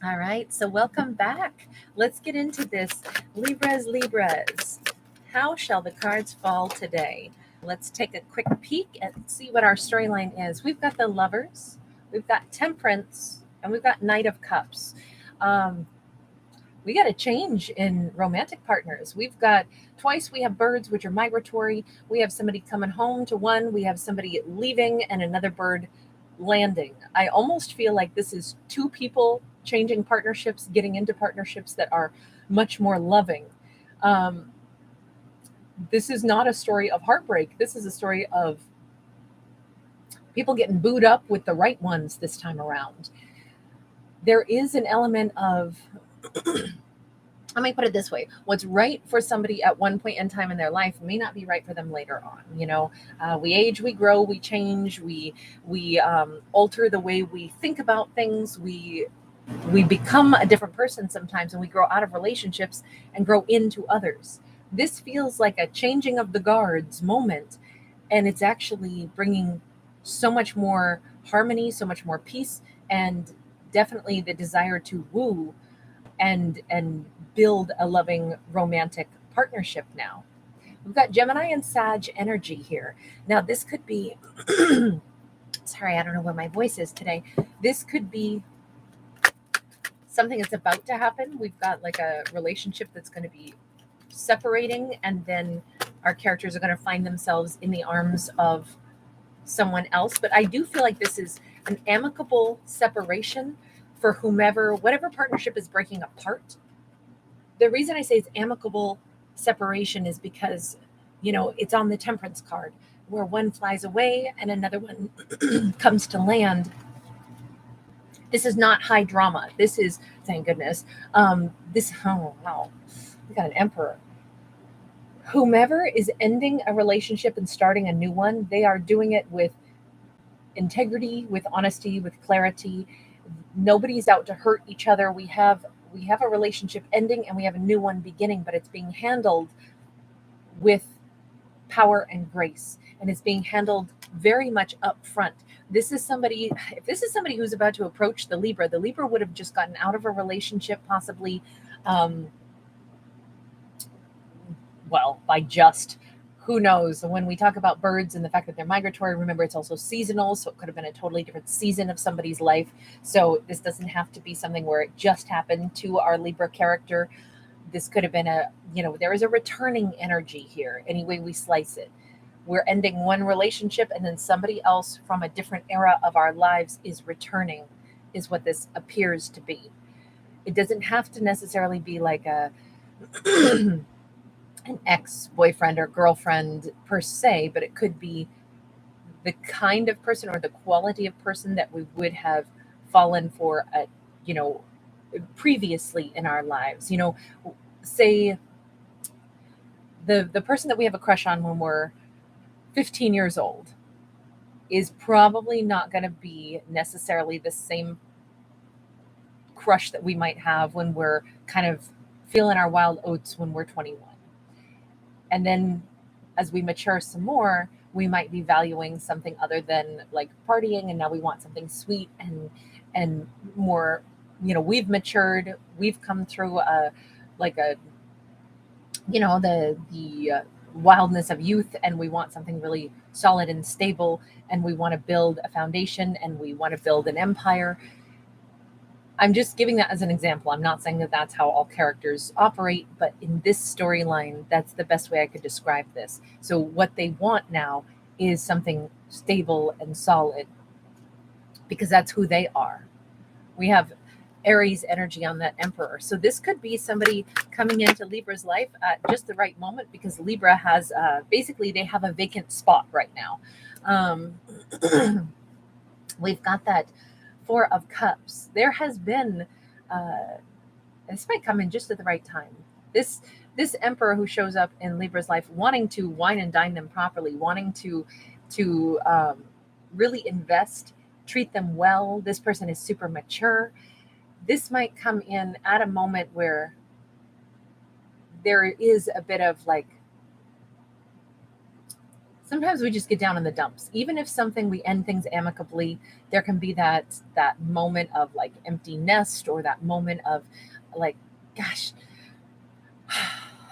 All right, so welcome back. Let's get into this. Libras. How shall the cards fall today? Let's take a quick peek and see what our storyline is. We've got the Lovers, we've got Temperance, and we've got Knight of Cups. Um, we got a change in romantic partners. We've got twice we have birds, which are migratory. We have somebody coming home to one. We have somebody leaving and another bird landing. I almost feel like this is two people changing partnerships, getting into partnerships that are much more loving. Um, this is not a story of heartbreak. This is a story of people getting booed up with the right ones this time around. There is an element of let me put it this way: what's right for somebody at one point in time in their life may not be right for them later on. We age, we grow, we change, we alter the way we think about things. We become a different person sometimes, and we grow out of relationships and grow into others. This feels like a changing of the guards moment, and it's actually bringing so much more harmony, so much more peace, and definitely the desire to woo and build a loving romantic partnership now. We've got Gemini and Sag energy here. Now this could be sorry, I don't know where my voice is today. This could be something that's about to happen. We've got like a relationship that's going to be separating, and then our characters are going to find themselves in the arms of someone else. But I do feel like this is an amicable separation for whomever, whatever partnership is breaking apart. The reason I say it's amicable separation is because, it's on the temperance card where one flies away and another one comes to land. This is not high drama. This is, thank goodness. Oh, wow. We got an emperor. Whomever is ending a relationship and starting a new one, they are doing it with integrity, with honesty, with clarity. Nobody's out to hurt each other. We have a relationship ending and we have a new one beginning, but it's being handled with power and grace, and it's being handled very much up front. If this is somebody who's about to approach the Libra would have just gotten out of a relationship, possibly, um, well, by just, who knows. When we talk about birds and the fact that they're migratory, remember it's also seasonal, so it could have been a totally different season of somebody's life. So this doesn't have to be something where it just happened to our Libra character. This could have been there is a returning energy here, any way we slice it. We're ending one relationship, and then somebody else from a different era of our lives is returning, is what this appears to be. It doesn't have to necessarily be like a an ex-boyfriend or girlfriend per se, but it could be the kind of person or the quality of person that we would have fallen for at, you know, previously in our lives. Say the person that we have a crush on when we're 15 years old is probably not going to be necessarily the same crush that we might have when we're kind of feeling our wild oats when we're 21. And then as we mature some more, we might be valuing something other than like partying, and now we want something sweet and more. We've matured, we've come through a like a the wildness of youth, and we want something really solid and stable, and we want to build a foundation, and we want to build an empire. I'm just giving that as an example. I'm not saying that that's how all characters operate, but in this storyline, that's the best way I could describe this. So, what they want now is something stable and solid because that's who they are. We have Aries energy on that Emperor. So, this could be somebody coming into Libra's life at just the right moment because Libra has basically they have a vacant spot right now. We've got that Four of Cups. There has been this might come in just at the right time. This emperor who shows up in Libra's life, wanting to wine and dine them properly, wanting to really invest, treat them well. This person is super mature. This might come in at a moment where there is a bit of like sometimes we just get down in the dumps. Even if something we end things amicably, there can be that moment of like empty nest, or that moment of like, gosh,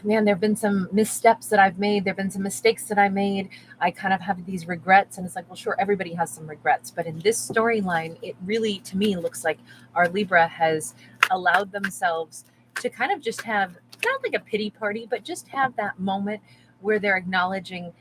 man, there have been some missteps that I've made. There have been some mistakes that I made. I kind of have these regrets. And it's like, well, sure, everybody has some regrets. But in this storyline, it really, to me, looks like our Libra has allowed themselves to kind of just have, not like a pity party, but just have that moment where they're acknowledging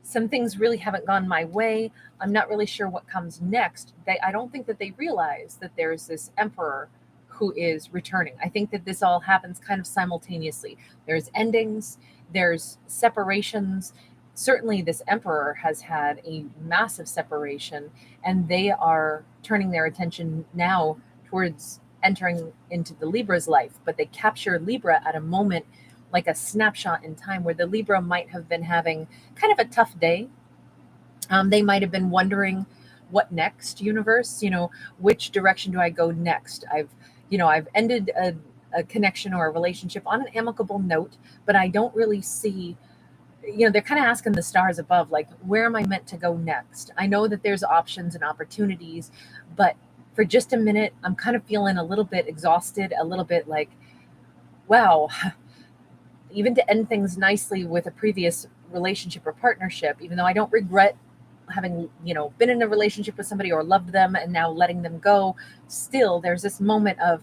some things really haven't gone my way. I'm not really sure what comes next. I don't think that they realize that there's this emperor who is returning. I think that this all happens kind of simultaneously. There's endings, there's separations. Certainly, this emperor has had a massive separation, and they are turning their attention now towards entering into the Libra's life. But they capture Libra at a moment, like a snapshot in time, where the Libra might have been having kind of a tough day. They might have been wondering, what next, universe? Which direction do I go next? I've ended a connection or a relationship on an amicable note, but I don't really see, they're kind of asking the stars above, like, where am I meant to go next? I know that there's options and opportunities, but for just a minute, I'm kind of feeling a little bit exhausted, a little bit like, wow, even to end things nicely with a previous relationship or partnership, even though I don't regret having, been in a relationship with somebody or loved them and now letting them go, still there's this moment of,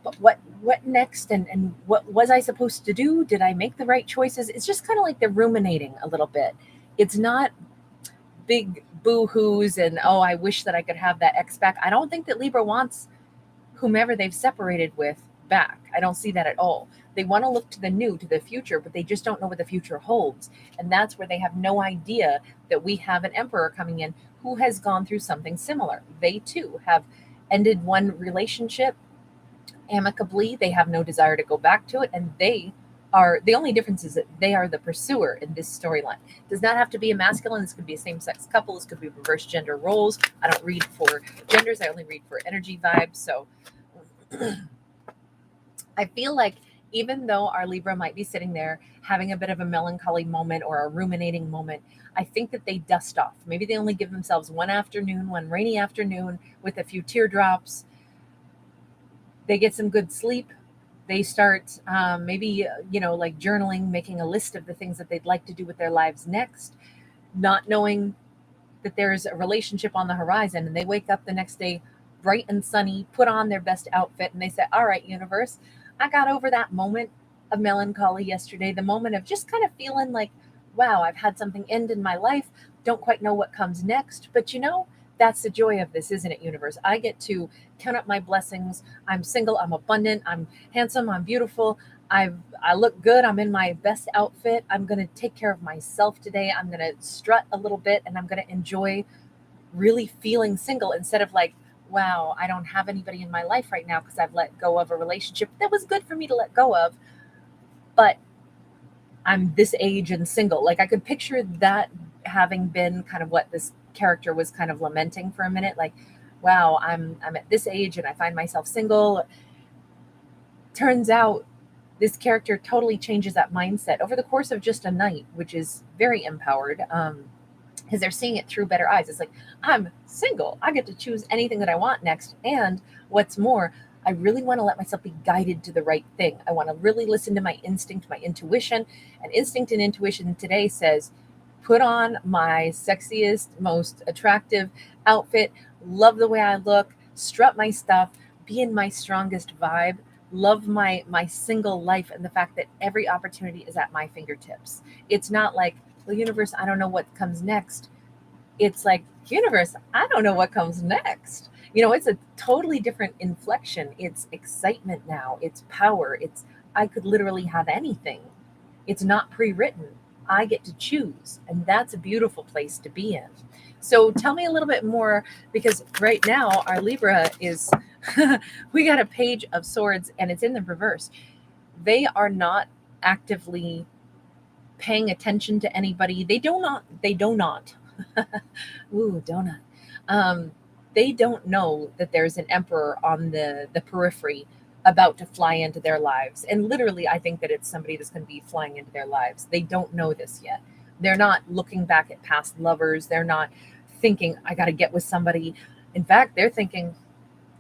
but what next, and what was I supposed to do? Did I make the right choices? It's just kind of like they're ruminating a little bit. It's not big boo-hoos and, oh, I wish that I could have that ex back. I don't think that Libra wants whomever they've separated with back. I don't see that at all. They want to look to the new, to the future, but they just don't know what the future holds. And that's where they have no idea that we have an emperor coming in who has gone through something similar. They too have ended one relationship amicably. They have no desire to go back to it. And the only difference is that they are the pursuer in this storyline. It does not have to be a masculine. This could be a same-sex couple. This could be reverse gender roles. I don't read for genders. I only read for energy vibes. So I feel like even though our Libra might be sitting there having a bit of a melancholy moment or a ruminating moment, I think that they dust off. Maybe they only give themselves one afternoon, one rainy afternoon with a few teardrops. They get some good sleep. They start maybe, like journaling, making a list of the things that they'd like to do with their lives next, not knowing that there's a relationship on the horizon. And they wake up the next day bright and sunny, put on their best outfit, and they say, all right, universe, I got over that moment of melancholy yesterday, the moment of just kind of feeling like, wow, I've had something end in my life, don't quite know what comes next. But that's the joy of this, isn't it, universe? I get to count up my blessings. I'm single, I'm abundant, I'm handsome, I'm beautiful, I look good, I'm in my best outfit. I'm going to take care of myself today. I'm going to strut a little bit, and I'm going to enjoy really feeling single, instead of like, wow, I don't have anybody in my life right now because I've let go of a relationship that was good for me to let go of, but I'm this age and single. Like, I could picture that having been kind of what this character was kind of lamenting for a minute. Like, wow, I'm at this age and I find myself single. Turns out this character totally changes that mindset over the course of just a night, which is very empowered. Because they're seeing it through better eyes. It's like, I'm single. I get to choose anything that I want next. And what's more, I really want to let myself be guided to the right thing. I want to really listen to my instinct, my intuition. And instinct and intuition today says, put on my sexiest, most attractive outfit, love the way I look, strut my stuff, be in my strongest vibe, love my single life, and the fact that every opportunity is at my fingertips. It's not like, well, universe, I don't know what comes next. It's like, universe, I don't know what comes next. It's a totally different inflection. It's excitement now. It's power. I could literally have anything. It's not pre-written. I get to choose. And that's a beautiful place to be in. So tell me a little bit more, because right now our Libra is, we got a page of swords and it's in the reverse. They are not actively paying attention to anybody. They do not. Ooh, donut. They don't know that there's an emperor on the periphery about to fly into their lives. And literally, I think that it's somebody that's going to be flying into their lives. They don't know this yet. They're not looking back at past lovers. They're not thinking, I got to get with somebody. In fact, they're thinking,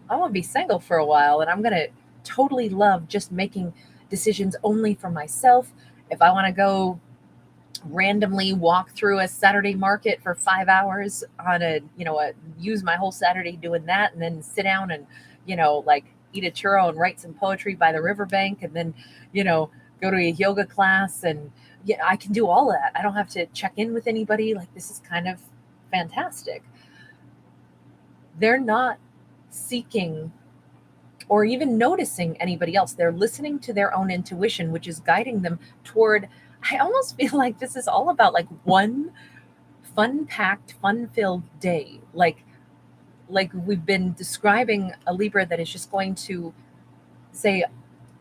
I want to be single for a while and I'm going to totally love just making decisions only for myself. If I want to go randomly walk through a Saturday market for 5 hours on use my whole Saturday doing that and then sit down and, like eat a churro and write some poetry by the riverbank and then, go to a yoga class and yeah, I can do all of that. I don't have to check in with anybody. Like this is kind of fantastic. They're not seeking or even noticing anybody else. They're listening to their own intuition, which is guiding them toward. I almost feel like this is all about like one fun-packed, fun-filled day. Like we've been describing a Libra that is just going to say,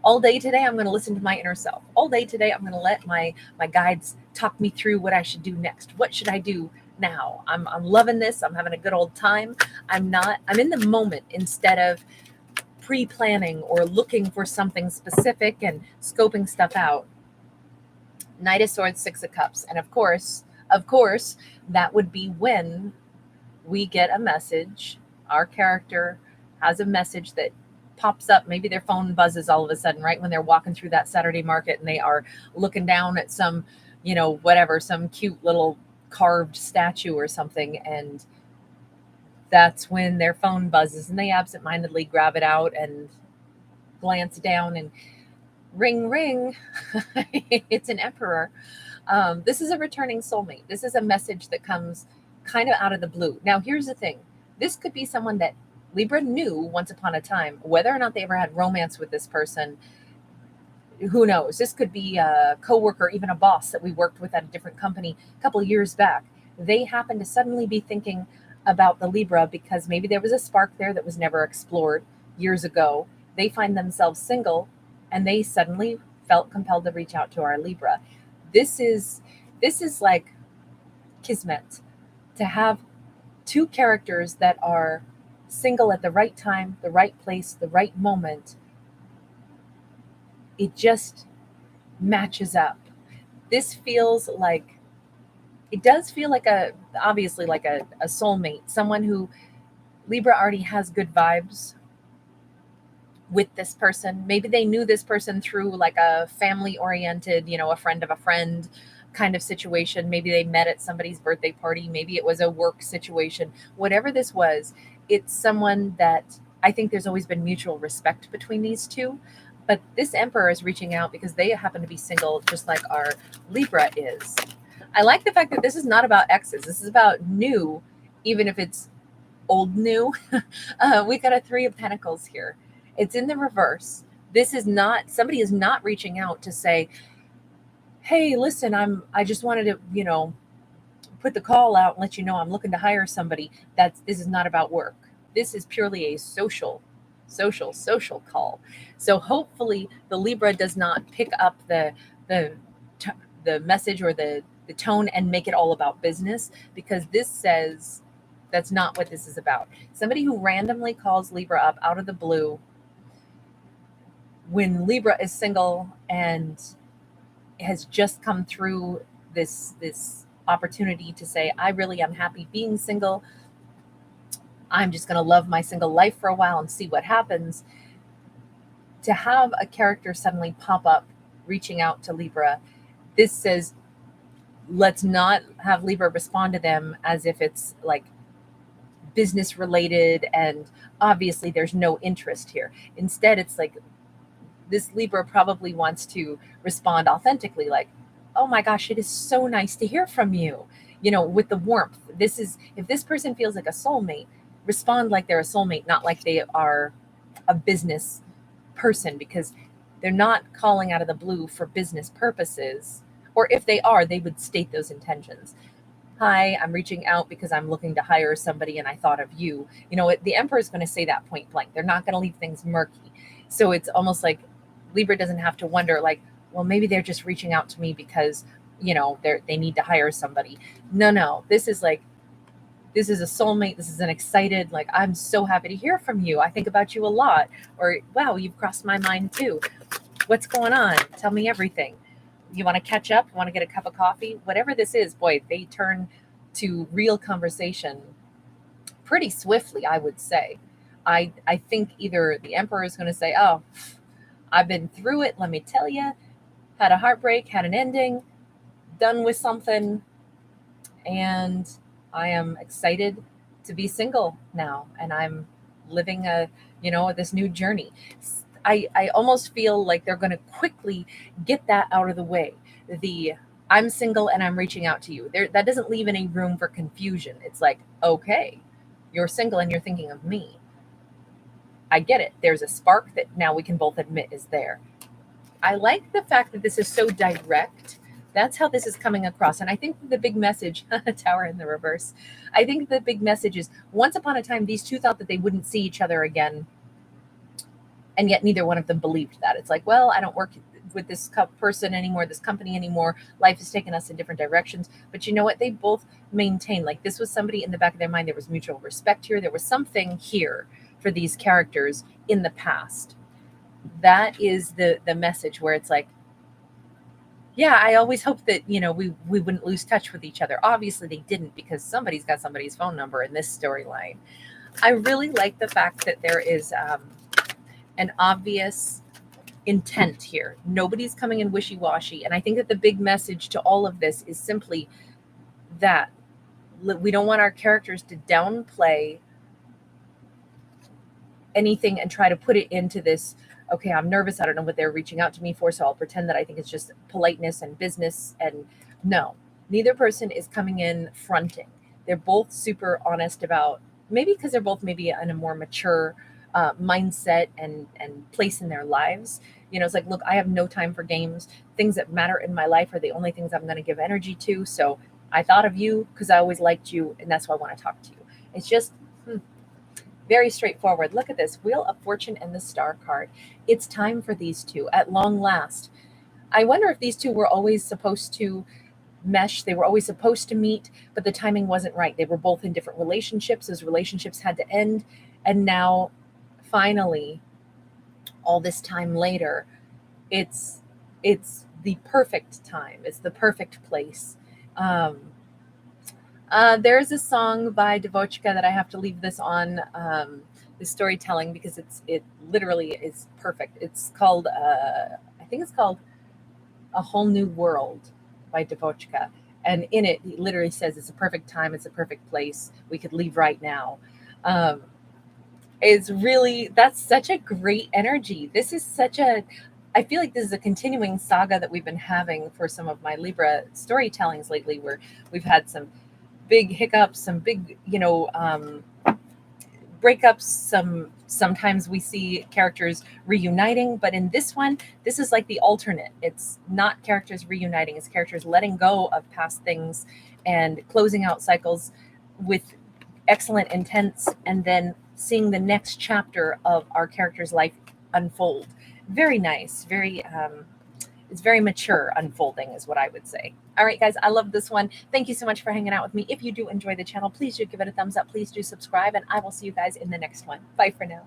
all day today, I'm going to listen to my inner self. All day today, I'm going to let my guides talk me through what I should do next. What should I do now? I'm loving this. I'm having a good old time. I'm in the moment instead of pre-planning or looking for something specific and scoping stuff out. Knight of Swords, Six of Cups. And of course, that would be when we get a message. Our character has a message that pops up. Maybe their phone buzzes all of a sudden, right when they're walking through that Saturday market and they are looking down at some, some cute little carved statue or something. And that's when their phone buzzes and they absentmindedly grab it out and glance down and ring, ring. It's an emperor. This is a returning soulmate. This is a message that comes kind of out of the blue. Now, here's the thing. This could be someone that Libra knew once upon a time. Whether or not they ever had romance with this person, who knows? This could be a coworker, even a boss that we worked with at a different company a couple of years back. They happen to suddenly be thinking about the Libra because maybe there was a spark there that was never explored years ago. They find themselves single and they suddenly felt compelled to reach out to our Libra. This is like kismet, to have two characters that are single at the right time, the right place, the right moment. It just matches up. This feels like, it does feel like obviously like a soulmate, someone who Libra already has good vibes with this person. Maybe they knew this person through like a family oriented, a friend of a friend kind of situation. Maybe they met at somebody's birthday party. Maybe it was a work situation. Whatever this was, it's someone that I think there's always been mutual respect between these two. But this emperor is reaching out because they happen to be single, just like our Libra is. I like the fact that this is not about exes. This is about new, even if it's old new. We got a Three of Pentacles here. It's in the reverse. This is not, somebody is not reaching out to say, hey, listen, I just wanted to, put the call out and let you know I'm looking to hire somebody. This is not about work. This is purely a social call. So hopefully the Libra does not pick up the message or the tone and make it all about business, because this says that's not what this is about. Somebody who randomly calls Libra up out of the blue when Libra is single and has just come through this opportunity to say, I really am happy being single. I'm just going to love my single life for a while and see what happens. To have a character suddenly pop up reaching out to Libra, this says, let's not have Libra respond to them as if it's like business related and obviously there's no interest here. Instead, it's like this Libra probably wants to respond authentically, like, oh my gosh, it is so nice to hear from you, with the warmth. This is, if this person feels like a soulmate, respond like they're a soulmate, not like they are a business person, because they're not calling out of the blue for business purposes. Or if they are, they would state those intentions. Hi, I'm reaching out because I'm looking to hire somebody and I thought of you. The Emperor is going to say that point blank. They're not going to leave things murky. So it's almost like Libra doesn't have to wonder, like, well, maybe they're just reaching out to me because, they need to hire somebody. No, this is a soulmate. This is an excited, like, I'm so happy to hear from you. I think about you a lot. Or, wow, you've crossed my mind too. What's going on? Tell me everything. You want to catch up, you want to get a cup of coffee, whatever this is, boy, they turn to real conversation pretty swiftly, I would say. I think either the emperor is going to say, "Oh, I've been through it, let me tell you, had a heartbreak, had an ending, done with something, and I am excited to be single now, and I'm living this new journey." I almost feel like they're going to quickly get that out of the way. The I'm single and I'm reaching out to you. That doesn't leave any room for confusion. It's like, okay, you're single and you're thinking of me. I get it. There's a spark that now we can both admit is there. I like the fact that this is so direct. That's how this is coming across. And I think the big message, Tower in the reverse, I think the big message is once upon a time, these two thought that they wouldn't see each other again. And yet neither one of them believed that. It's like, well, I don't work with this person anymore, this company anymore. Life has taken us in different directions. But you know what? They both maintain, like, this was somebody in the back of their mind. There was mutual respect here. There was something here for these characters in the past. That is the message where it's like, yeah, I always hoped that, we wouldn't lose touch with each other. Obviously they didn't, because somebody's got somebody's phone number in this storyline. I really like the fact that there is an obvious intent here. Nobody's coming in wishy-washy. And I think that the big message to all of this is simply that we don't want our characters to downplay anything and try to put it into this, okay, I'm nervous, I don't know what they're reaching out to me for, so I'll pretend that I think it's just politeness and business. And no, neither person is coming in fronting. They're both super honest about, maybe because they're both maybe in a more mature mindset and place in their lives. It's like, look, I have no time for games. Things that matter in my life are the only things I'm going to give energy to. So I thought of you because I always liked you, and that's why I want to talk to you. It's just very straightforward. Look at this Wheel of Fortune and the Star card. It's time for these two at long last. I wonder if these two were always supposed to mesh. They were always supposed to meet, but the timing wasn't right. They were both in different relationships. Those relationships had to end. And now, finally, all this time later, it's the perfect time. It's the perfect place. There's a song by Devochka that I have to leave this on, the storytelling, because it literally is perfect. It's called, I think it's called A Whole New World by Devochka. And in it, he literally says it's a perfect time, it's a perfect place. We could leave right now. That's such a great energy. I feel like this is a continuing saga that we've been having for some of my Libra storytellings lately, where we've had some big hiccups, some big, breakups. Sometimes we see characters reuniting, but in this one, this is like the alternate. It's not characters reuniting, it's characters letting go of past things and closing out cycles with excellent intents, and then seeing the next chapter of our character's life unfold. Very nice, it's very mature unfolding is what I would say. All right, guys, I love this one. Thank you so much for hanging out with me. If you do enjoy the channel, please do give it a thumbs up. Please do subscribe, and I will see you guys in the next one. Bye for now.